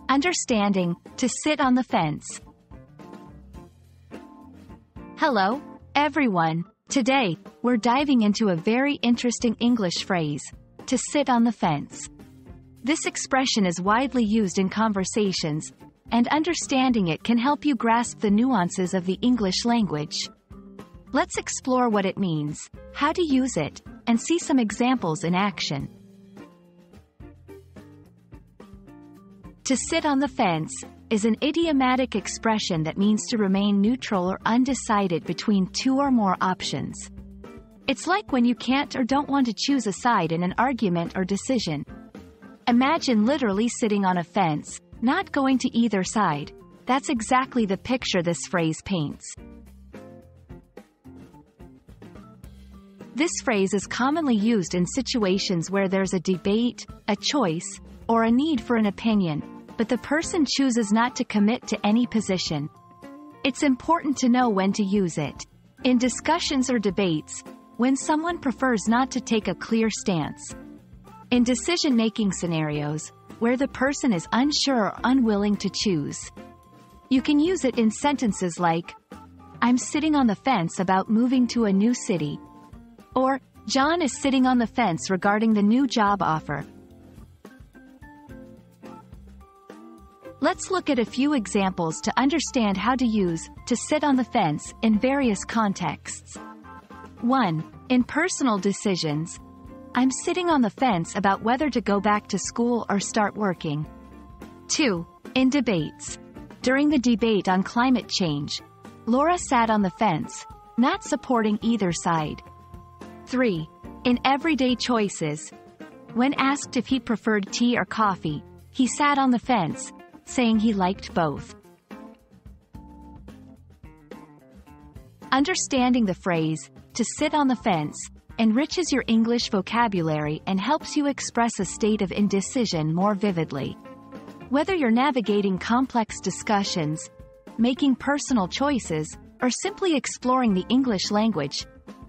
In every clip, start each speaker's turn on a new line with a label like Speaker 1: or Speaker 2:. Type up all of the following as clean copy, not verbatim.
Speaker 1: Understanding to sit on the fence. Hello, everyone. Today, we're diving into a very interesting English phrase, to sit on the fence. This expression is widely used in conversations, and understanding it can help you grasp the nuances of the English language. Let's explore what it means, how to use it, and see some examples in action. To sit on the fence is an idiomatic expression that means to remain neutral or undecided between two or more options. It's like when you can't or don't want to choose a side in an argument or decision. Imagine literally sitting on a fence, not going to either side. That's exactly the picture this phrase paints. This phrase is commonly used in situations where there's a debate, a choice, or a need for an opinion, but the person chooses not to commit to any position. It's important to know when to use it. In discussions or debates, when someone prefers not to take a clear stance. In decision-making scenarios, where the person is unsure or unwilling to choose. You can use it in sentences like, I'm sitting on the fence about moving to a new city. Or, John is sitting on the fence regarding the new job offer. Let's look at a few examples to understand how to use to sit on the fence in various contexts. 1. In personal decisions. I'm sitting on the fence about whether to go back to school or start working. 2. In debates. During the debate on climate change, Laura sat on the fence, not supporting either side. 3. In everyday choices. When asked if he preferred tea or coffee, he sat on the fence, saying he liked both. Understanding the phrase, to sit on the fence, enriches your English vocabulary and helps you express a state of indecision more vividly. Whether you're navigating complex discussions, making personal choices, or simply exploring the English language,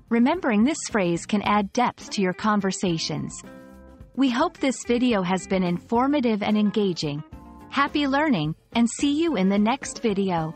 Speaker 1: remembering this phrase can add depth to your conversations. We hope this video has been informative and engaging. Happy learning, and see you in the next video.